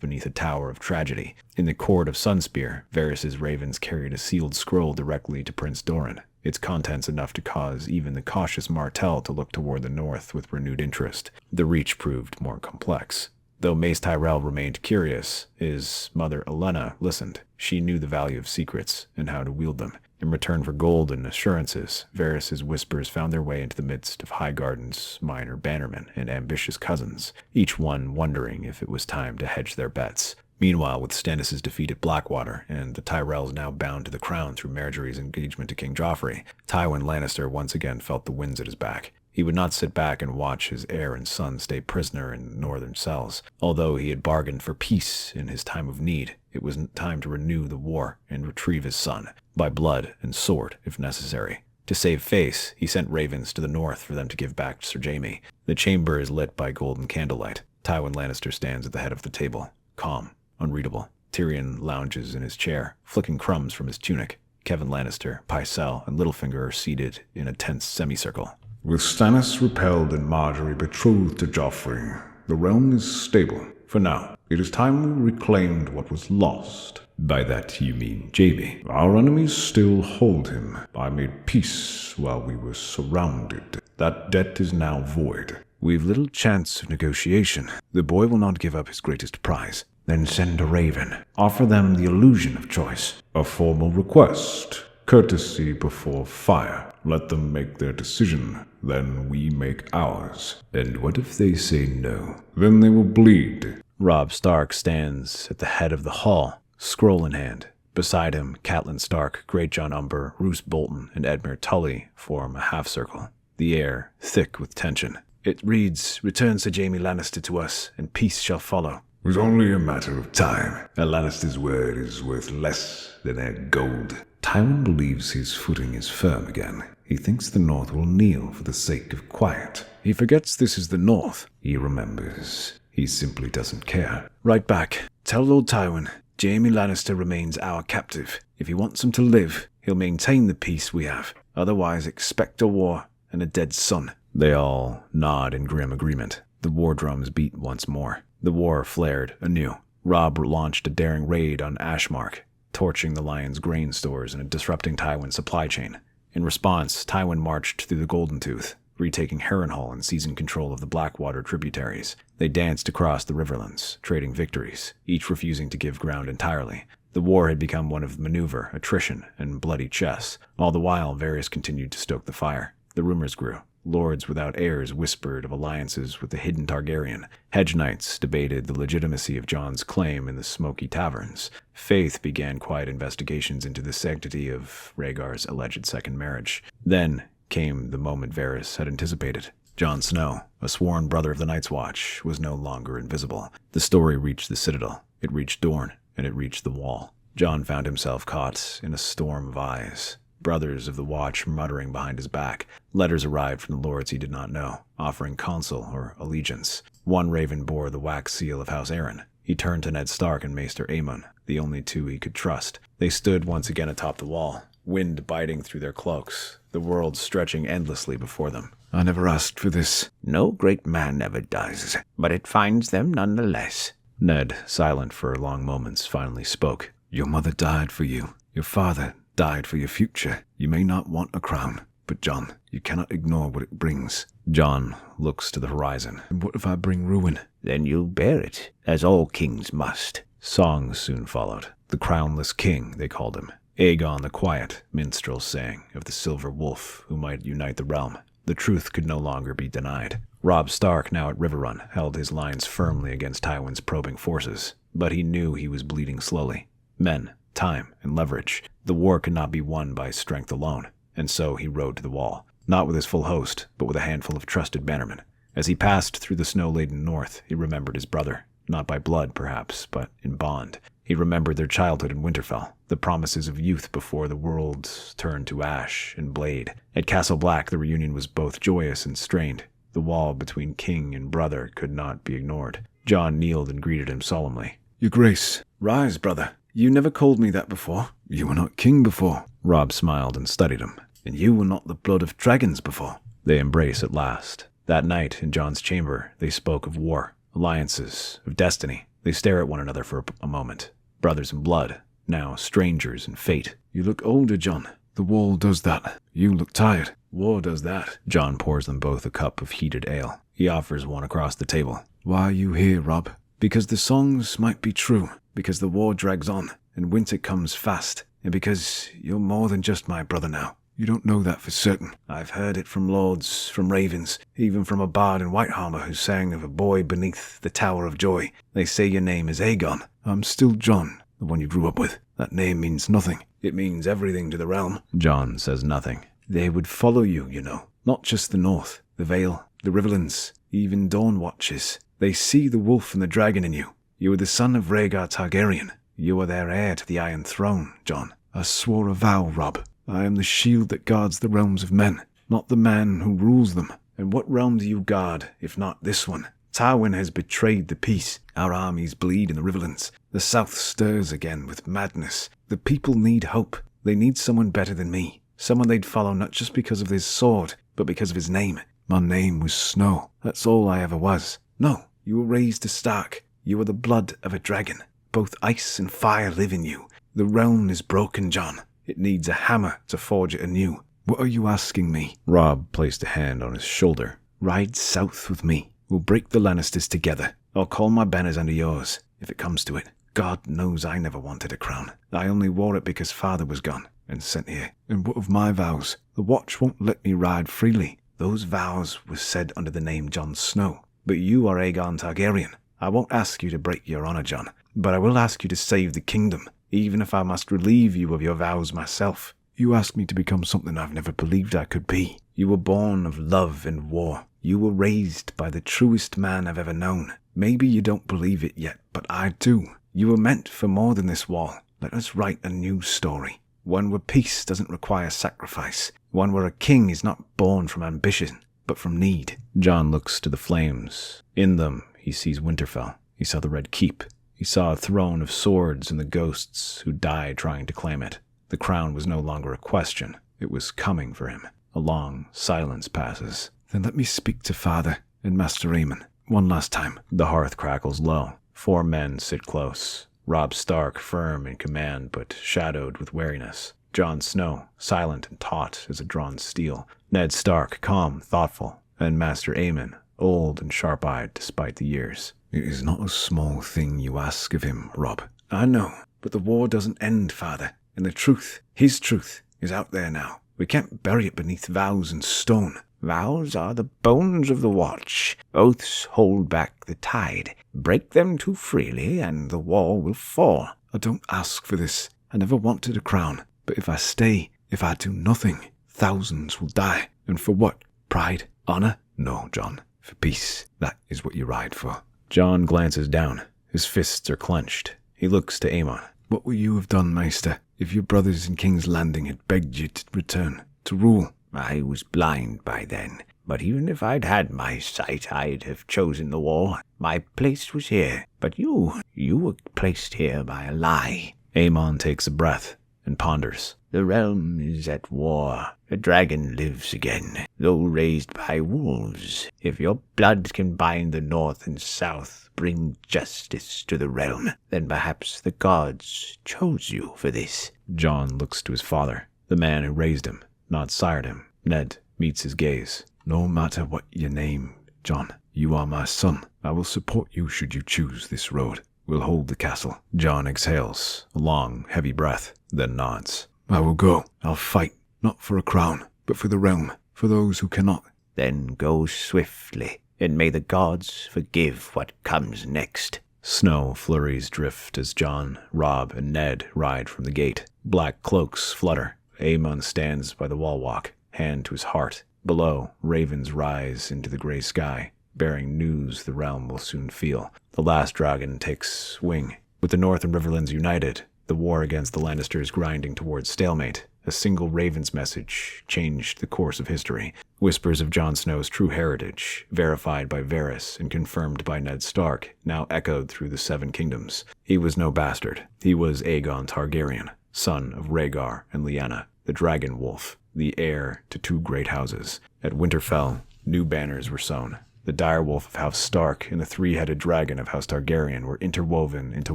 beneath a tower of tragedy. In the court of Sunspear, Varys's ravens carried a sealed scroll directly to Prince Doran, its contents enough to cause even the cautious Martell to look toward the north with renewed interest. The reach proved more complex. Though Mace Tyrell remained curious, his mother Olenna listened. She knew the value of secrets and how to wield them. In return for gold and assurances, Varys's whispers found their way into the midst of Highgarden's minor bannermen and ambitious cousins, each one wondering if it was time to hedge their bets. Meanwhile, with Stannis' defeat at Blackwater and the Tyrells now bound to the crown through Margaery's engagement to King Joffrey, Tywin Lannister once again felt the winds at his back. He would not sit back and watch his heir and son stay prisoner in northern cells. Although he had bargained for peace in his time of need, it was time to renew the war and retrieve his son, by blood and sword if necessary. To save face, he sent ravens to the north for them to give back to Sir Jaime. The chamber is lit by golden candlelight. Tywin Lannister stands at the head of the table, calm, unreadable. Tyrion lounges in his chair, flicking crumbs from his tunic. Kevan Lannister, Pycelle, and Littlefinger are seated in a tense semicircle. With Stannis repelled and Margaery betrothed to Joffrey, the realm is stable. For now, it is time we reclaimed what was lost. By that you mean Jaime. Our enemies still hold him. I made peace while we were surrounded. That debt is now void. We've little chance of negotiation. The boy will not give up his greatest prize. Then send a raven. Offer them the illusion of choice. A formal request. Courtesy before fire. Let them make their decision. Then we make ours. And what if they say no? Then they will bleed. Robb Stark stands at the head of the hall, scroll in hand. Beside him, Catelyn Stark, Greatjon Umber, Roose Bolton, and Edmure Tully form a half-circle. The air thick with tension. It reads, "Return Sir Jaime Lannister to us, and peace shall follow." It's only a matter of time. A Lannister's word is worth less than their gold. Tywin believes his footing is firm again. He thinks the North will kneel for the sake of quiet. He forgets this is the North. He remembers. He simply doesn't care. Right back. Tell Lord Tywin, Jaime Lannister remains our captive. If he wants him to live, he'll maintain the peace we have. Otherwise, expect a war and a dead son. They all nod in grim agreement. The war drums beat once more. The war flared anew. Robb launched a daring raid on Ashmark, torching the Lion's grain stores and disrupting Tywin's supply chain. In response, Tywin marched through the Golden Tooth, retaking Harrenhal and seizing control of the Blackwater tributaries. They danced across the riverlands, trading victories, each refusing to give ground entirely. The war had become one of maneuver, attrition, and bloody chess. All the while, Varys continued to stoke the fire. The rumors grew. Lords without heirs whispered of alliances with the hidden Targaryen. Hedge knights debated the legitimacy of Jon's claim in the smoky taverns. Faith began quiet investigations into the sanctity of Rhaegar's alleged second marriage. Then came the moment Varys had anticipated. Jon Snow, a sworn brother of the Night's Watch, was no longer invisible. The story reached the Citadel. It reached Dorne, and it reached the Wall. Jon found himself caught in a storm of eyes. Brothers of the Watch muttering behind his back. Letters arrived from the lords he did not know, offering counsel or allegiance. One raven bore the wax seal of House Arryn. He turned to Ned Stark and Maester Aemon, the only two he could trust. They stood once again atop the wall, wind biting through their cloaks, the world stretching endlessly before them. I never asked for this. No great man ever does, but it finds them nonetheless. Ned, silent for long moments, finally spoke. Your mother died for you. Your father died for your future. You may not want a crown, but Jon, you cannot ignore what it brings. Jon looks to the horizon. And what if I bring ruin? Then you'll bear it, as all kings must. Songs soon followed. The crownless king, they called him. Aegon the Quiet, minstrels sang of the silver wolf who might unite the realm. The truth could no longer be denied. Robb Stark, now at Riverrun, held his lines firmly against Tywin's probing forces, but he knew he was bleeding slowly. Men, time, and leverage. The war could not be won by strength alone, and so he rode to the wall, not with his full host, but with a handful of trusted bannermen. As he passed through the snow-laden north, he remembered his brother, not by blood, perhaps, but in bond. He remembered their childhood in Winterfell, the promises of youth before the world turned to ash and blade. At Castle Black, the reunion was both joyous and strained. The wall between king and brother could not be ignored. Jon kneeled and greeted him solemnly. Your Grace, rise, brother. You never called me that before. You were not king before. Robb smiled and studied him. And you were not the blood of dragons before. They embrace at last. That night, in Jon's chamber, they spoke of war, alliances, of destiny. They stare at one another for a moment. Brothers in blood, now strangers in fate. You look older, Jon. The wall does that. You look tired. War does that. Jon pours them both a cup of heated ale. He offers one across the table. Why are you here, Robb? Because the songs might be true. Because the war drags on, and winter comes fast. And because you're more than just my brother now. You don't know that for certain. I've heard it from lords, from ravens, even from a bard in Whitehammer who sang of a boy beneath the Tower of Joy. They say your name is Aegon. I'm still Jon, the one you grew up with. That name means nothing. It means everything to the realm. Jon says nothing. They would follow you, you know. Not just the North, the Vale, the Riverlands, even Dawn Watches. They see the wolf and the dragon in you. You are the son of Rhaegar Targaryen. You are their heir to the Iron Throne, Jon. I swore a vow, Robb. I am the shield that guards the realms of men, not the man who rules them. And what realm do you guard, if not this one? Tywin has betrayed the peace. Our armies bleed in the Riverlands. The South stirs again with madness. The people need hope. They need someone better than me. Someone they'd follow not just because of his sword, but because of his name. My name was Snow. That's all I ever was. No, you were raised a Stark. You are the blood of a dragon. Both ice and fire live in you. The realm is broken, Jon. It needs a hammer to forge it anew. What are you asking me? Robb placed a hand on his shoulder. Ride south with me. We'll break the Lannisters together. I'll call my banners under yours, if it comes to it. God knows I never wanted a crown. I only wore it because father was gone and sent here. And what of my vows? The Watch won't let me ride freely. Those vows were said under the name Jon Snow. But you are Aegon Targaryen. I won't ask you to break your honor, Jon, but I will ask you to save the kingdom, even if I must relieve you of your vows myself. You ask me to become something I've never believed I could be. You were born of love and war. You were raised by the truest man I've ever known. Maybe you don't believe it yet, but I do. You were meant for more than this wall. Let us write a new story. One where peace doesn't require sacrifice. One where a king is not born from ambition, but from need. Jon looks to the flames. In them, he sees Winterfell. He saw the Red Keep. He saw a throne of swords and the ghosts who died trying to claim it. The crown was no longer a question. It was coming for him. A long silence passes. Then let me speak to father and Master Aemon one last time. The hearth crackles low. 4 men sit close. Robb Stark, firm in command, but shadowed with wariness. Jon Snow, silent and taut as a drawn steel. Ned Stark, calm, thoughtful. And Master Aemon, old and sharp-eyed despite the years. It is not a small thing you ask of him, Robb. I know, but the war doesn't end, father. And the truth, his truth, is out there now. We can't bury it beneath vows and stone. Vows are the bones of the Watch. Oaths hold back the tide. Break them too freely, and the wall will fall. I don't ask for this. I never wanted a crown. But if I stay, if I do nothing, thousands will die. And for what? Pride? Honor? No, Jon. For peace. That is what you ride for. Jon glances down. His fists are clenched. He looks to Aemon. What would you have done, Maester, if your brothers in King's Landing had begged you to return, to rule? I was blind by then, but even if I'd had my sight, I'd have chosen the wall. My place was here, but you were placed here by a lie. Aemon takes a breath and ponders. The realm is at war. The dragon lives again, though raised by wolves. If your blood can bind the north and south, bring justice to the realm, then perhaps the gods chose you for this. Jon looks to his father, the man who raised him, not sired him. Ned meets his gaze. No matter what your name, Jon, you are my son. I will support you should you choose this road. We'll hold the castle. Jon exhales, a long, heavy breath, then nods. I will go. I'll fight, not for a crown, but for the realm, for those who cannot. Then go swiftly, and may the gods forgive what comes next. Snow flurries drift as Jon, Robb, and Ned ride from the gate. Black cloaks flutter. Aemon stands by the wall walk, hand to his heart. Below, ravens rise into the gray sky, bearing news the realm will soon feel. The last dragon takes wing. With the North and Riverlands united, the war against the Lannisters grinding towards stalemate, a single raven's message changed the course of history. Whispers of Jon Snow's true heritage, verified by Varys and confirmed by Ned Stark, now echoed through the Seven Kingdoms. He was no bastard. He was Aegon Targaryen, son of Rhaegar and Lyanna, the Dragon Wolf, the heir to two great houses. At Winterfell, new banners were sown. The direwolf of House Stark and the three-headed dragon of House Targaryen were interwoven into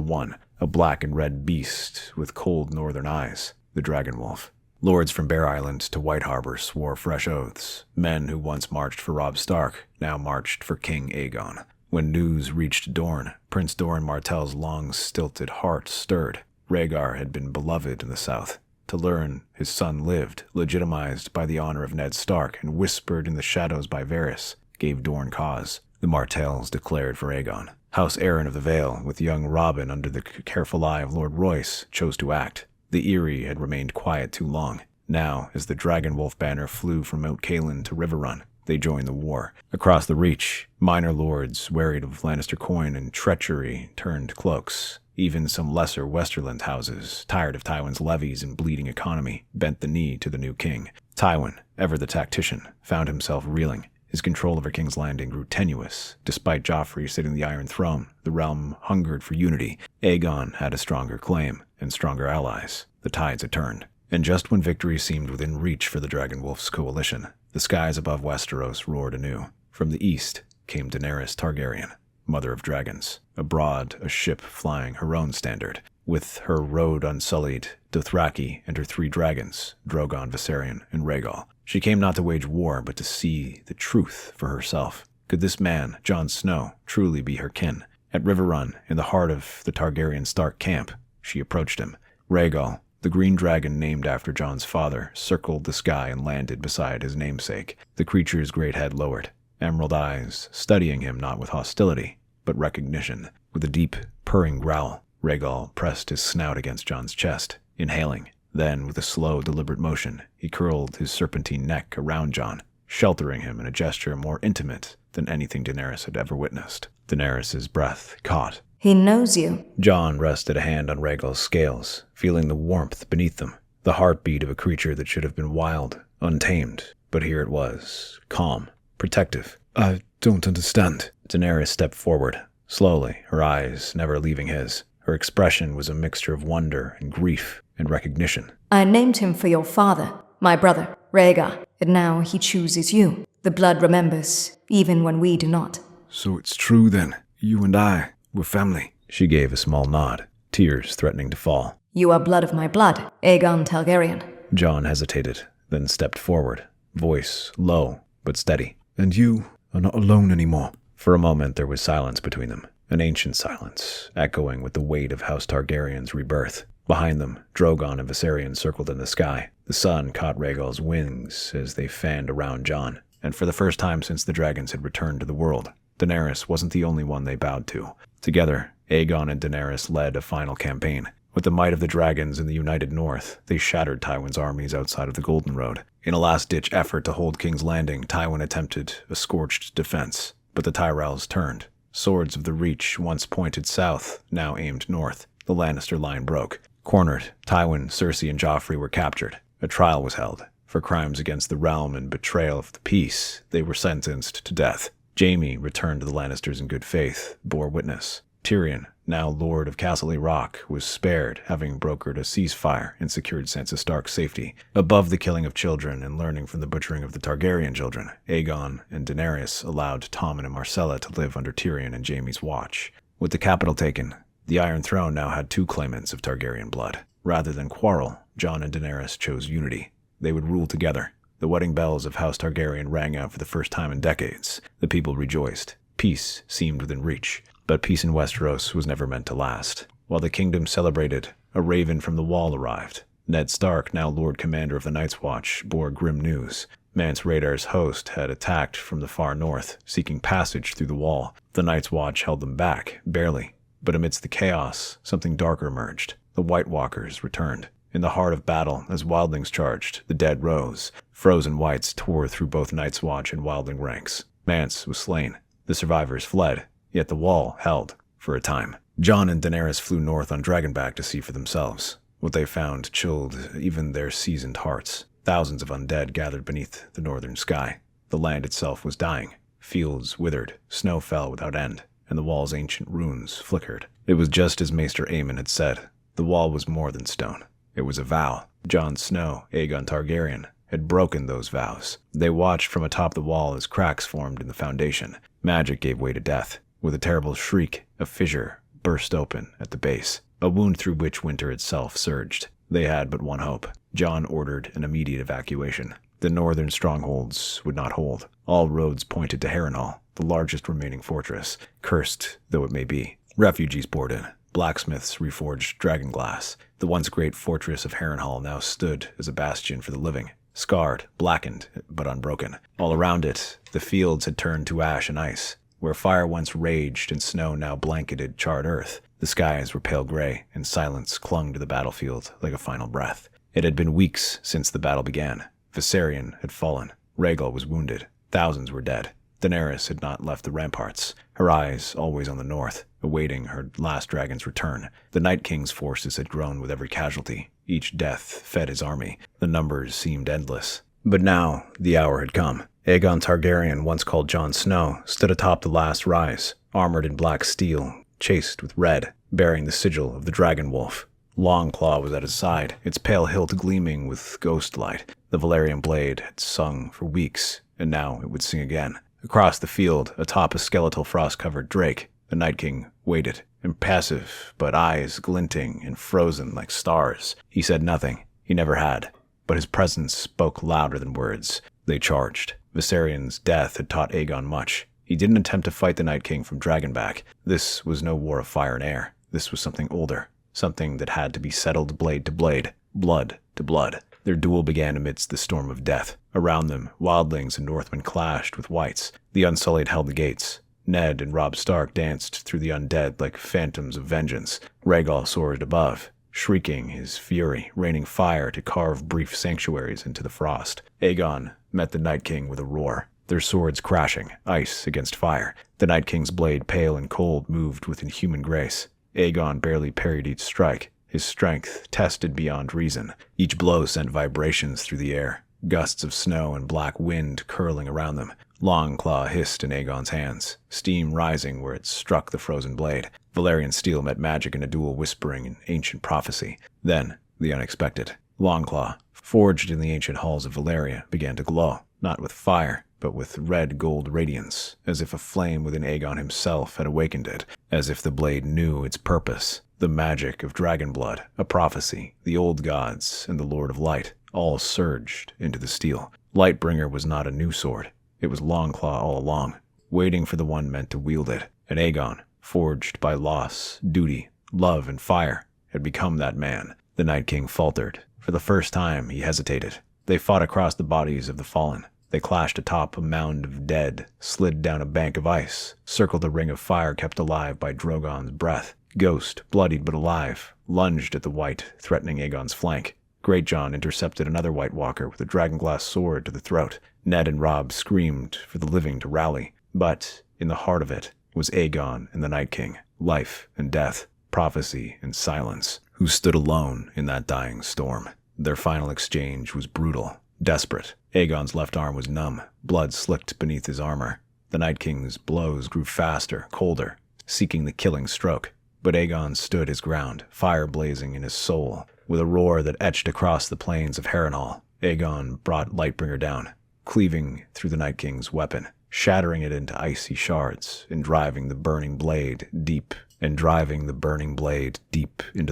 one, a black and red beast with cold northern eyes, the Dragon Wolf. Lords from Bear Island to White Harbor swore fresh oaths. Men who once marched for Robb Stark now marched for King Aegon. When news reached Dorne, Prince Doran Martell's long-stilted heart stirred. Rhaegar had been beloved in the south. To learn his son lived, legitimized by the honor of Ned Stark and whispered in the shadows by Varys, gave Dorne cause. The Martells declared for Aegon. House Arryn of the Vale, with young Robin under the careful eye of Lord Royce, chose to act. The Eyrie had remained quiet too long. Now, as the Dragon Wolf banner flew from Mount Caelin to Riverrun, they joined the war. Across the Reach, minor lords, wearied of Lannister coin and treachery, turned cloaks. Even some lesser Westerland houses, tired of Tywin's levies and bleeding economy, bent the knee to the new king. Tywin, ever the tactician, found himself reeling. His control over King's Landing grew tenuous. Despite Joffrey sitting the Iron Throne, the realm hungered for unity. Aegon had a stronger claim, and stronger allies. The tides had turned. And just when victory seemed within reach for the Dragon Wolf's coalition, the skies above Westeros roared anew. From the east came Daenerys Targaryen, Mother of Dragons, abroad a ship flying her own standard. With her road unsullied, Dothraki and her three dragons, Drogon, Viserion, and Rhaegal. She came not to wage war, but to see the truth for herself. Could this man, Jon Snow, truly be her kin? At Riverrun, in the heart of the Targaryen Stark camp, she approached him. Rhaegal, the green dragon named after Jon's father, circled the sky and landed beside his namesake. The creature's great head lowered, emerald eyes studying him not with hostility, but recognition. With a deep, purring growl, Rhaegal pressed his snout against Jon's chest, inhaling. Then, with a slow, deliberate motion, he curled his serpentine neck around Jon, sheltering him in a gesture more intimate than anything Daenerys had ever witnessed. Daenerys' breath caught. He knows you. Jon rested a hand on Rhaegal's scales, feeling the warmth beneath them, the heartbeat of a creature that should have been wild, untamed. But here it was, calm, protective. I don't understand. Daenerys stepped forward, slowly, her eyes never leaving his. Her expression was a mixture of wonder and grief and recognition. I named him for your father, my brother, Rhaegar, and now he chooses you. The blood remembers, even when we do not. So it's true then. You and I, we're family. She gave a small nod, tears threatening to fall. You are blood of my blood, Aegon Targaryen. Jon hesitated, then stepped forward, voice low but steady. And you are not alone anymore. For a moment there was silence between them, an ancient silence, echoing with the weight of House Targaryen's rebirth. Behind them, Drogon and Viserion circled in the sky. The sun caught Rhaegal's wings as they fanned around Jon, and for the first time since the dragons had returned to the world, Daenerys wasn't the only one they bowed to. Together, Aegon and Daenerys led a final campaign. With the might of the dragons in the united north, they shattered Tywin's armies outside of the Golden Road. In a last-ditch effort to hold King's Landing, Tywin attempted a scorched defense, but the Tyrells turned. Swords of the Reach, once pointed south, now aimed north. The Lannister line broke. Cornered, Tywin, Cersei, and Joffrey were captured. A trial was held. For crimes against the realm and betrayal of the peace, they were sentenced to death. Jaime returned to the Lannisters in good faith, bore witness. Tyrion, now Lord of Castle Rock, was spared, having brokered a ceasefire and secured Sansa Stark's safety. Above the killing of children and learning from the butchering of the Targaryen children, Aegon and Daenerys allowed Tommen and Myrcella to live under Tyrion and Jaime's watch. With the capital taken, the Iron Throne now had 2 claimants of Targaryen blood. Rather than quarrel, Jon and Daenerys chose unity. They would rule together. The wedding bells of House Targaryen rang out for the first time in decades. The people rejoiced. Peace seemed within reach. But peace in Westeros was never meant to last. While the kingdom celebrated, a raven from the Wall arrived. Ned Stark, now Lord Commander of the Night's Watch, bore grim news. Mance Raydar's host had attacked from the far north, seeking passage through the Wall. The Night's Watch held them back, barely. But amidst the chaos, something darker emerged. The White Walkers returned. In the heart of battle, as wildlings charged, the dead rose. Frozen whites tore through both Night's Watch and wildling ranks. Mance was slain. The survivors fled. Yet the Wall held, for a time. Jon and Daenerys flew north on Dragonback to see for themselves. What they found chilled even their seasoned hearts. Thousands of undead gathered beneath the northern sky. The land itself was dying. Fields withered, snow fell without end, and the Wall's ancient runes flickered. It was just as Maester Aemon had said. The Wall was more than stone. It was a vow. Jon Snow, Aegon Targaryen, had broken those vows. They watched from atop the Wall as cracks formed in the foundation. Magic gave way to death. With a terrible shriek, a fissure burst open at the base, a wound through which winter itself surged. They had but one hope. Jon ordered an immediate evacuation. The northern strongholds would not hold. All roads pointed to Harrenhal, the largest remaining fortress, cursed though it may be. Refugees poured in. Blacksmiths reforged dragonglass. The once great fortress of Harrenhal now stood as a bastion for the living. Scarred, blackened, but unbroken. All around it, the fields had turned to ash and ice. Where fire once raged and snow now blanketed charred earth, the skies were pale gray, and silence clung to the battlefield like a final breath. It had been weeks since the battle began. Viserion had fallen. Rhaegal was wounded. Thousands were dead. Daenerys had not left the ramparts, her eyes always on the north, awaiting her last dragon's return. The Night King's forces had grown with every casualty. Each death fed his army. The numbers seemed endless. But now, the hour had come. Aegon Targaryen, once called Jon Snow, stood atop the last rise, armored in black steel, chased with red, bearing the sigil of the Dragon Wolf. Longclaw was at his side, its pale hilt gleaming with ghost light. The Valyrian blade had sung for weeks, and now it would sing again. Across the field, atop a skeletal frost-covered drake, the Night King waited, impassive, but eyes glinting and frozen like stars. He said nothing. He never had. But his presence spoke louder than words. They charged. Viserion's death had taught Aegon much. He didn't attempt to fight the Night King from Dragonback. This was no war of fire and air. This was something older. Something that had to be settled blade to blade, blood to blood. Their duel began amidst the storm of death. Around them, wildlings and Northmen clashed with whites. The Unsullied held the gates. Ned and Robb Stark danced through the undead like phantoms of vengeance. Rhaegal soared above, shrieking his fury, raining fire to carve brief sanctuaries into the frost. Aegon met the Night King with a roar, their swords crashing, ice against fire. The Night King's blade, pale and cold, moved with inhuman grace. Aegon barely parried each strike, his strength tested beyond reason. Each blow sent vibrations through the air, gusts of snow and black wind curling around them. Longclaw hissed in Aegon's hands, steam rising where it struck the frozen blade. Valyrian steel met magic in a duel whispering in ancient prophecy. Then, the unexpected. Longclaw, forged in the ancient halls of Valyria, began to glow, not with fire, but with red-gold radiance, as if a flame within Aegon himself had awakened it, as if the blade knew its purpose. The magic of dragon blood, a prophecy, the old gods, and the Lord of Light, all surged into the steel. Lightbringer was not a new sword. It was Longclaw all along, waiting for the one meant to wield it. And Aegon, forged by loss, duty, love, and fire, had become that man. The Night King faltered. For the first time, he hesitated. They fought across the bodies of the fallen. They clashed atop a mound of dead, slid down a bank of ice, circled a ring of fire kept alive by Drogon's breath. Ghost, bloodied but alive, lunged at the white, threatening Aegon's flank. Greatjon intercepted another White Walker with a dragonglass sword to the throat. Ned and Robb screamed for the living to rally. But, in the heart of it, was Aegon and the Night King. Life and death, prophecy and silence, who stood alone in that dying storm. Their final exchange was brutal, desperate. Aegon's left arm was numb, blood slicked beneath his armor. The Night King's blows grew faster, colder, seeking the killing stroke. but Aegon stood his ground, fire blazing in his soul. With a roar that etched across the plains of Harrenhal, Aegon brought Lightbringer down, cleaving through the Night King's weapon, shattering it into icy shards, and driving the burning blade deep into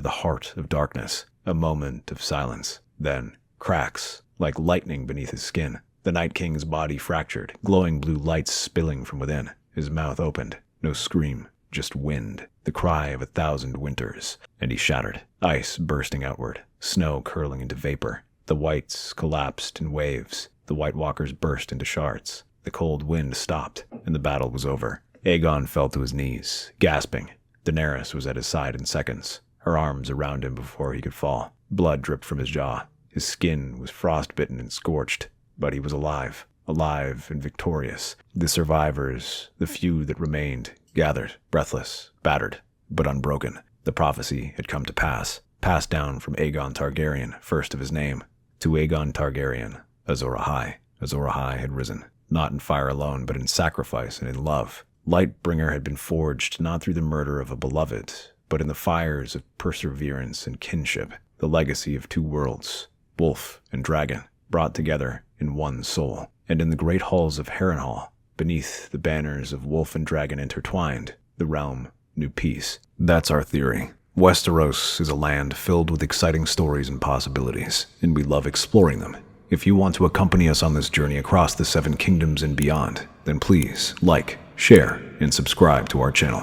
the heart of darkness. A moment of silence. Then, cracks, like lightning beneath his skin. The Night King's body fractured, glowing blue lights spilling from within. His mouth opened. No scream, just wind, the cry of 1,000 winters. And he shattered, ice bursting outward, snow curling into vapor. The whites collapsed in waves. The White Walkers burst into shards. The cold wind stopped, and the battle was over. Aegon fell to his knees, gasping. Daenerys was at his side in seconds, her arms around him before he could fall. Blood dripped from his jaw. His skin was frostbitten and scorched, but he was alive and victorious. The survivors, the few that remained, gathered, breathless, battered, but unbroken. The prophecy had come to pass, passed down from Aegon Targaryen, first of his name, to Aegon Targaryen, Azor Ahai. Azor Ahai had risen, not in fire alone, but in sacrifice and in love. Lightbringer had been forged not through the murder of a beloved, but in the fires of perseverance and kinship, the legacy of two worlds, wolf and dragon, brought together in one soul. And in the great halls of Harrenhal, beneath the banners of wolf and dragon intertwined, the realm knew peace. That's our theory. Westeros is a land filled with exciting stories and possibilities, and we love exploring them. If you want to accompany us on this journey across the Seven Kingdoms and beyond, then please like, share, and subscribe to our channel.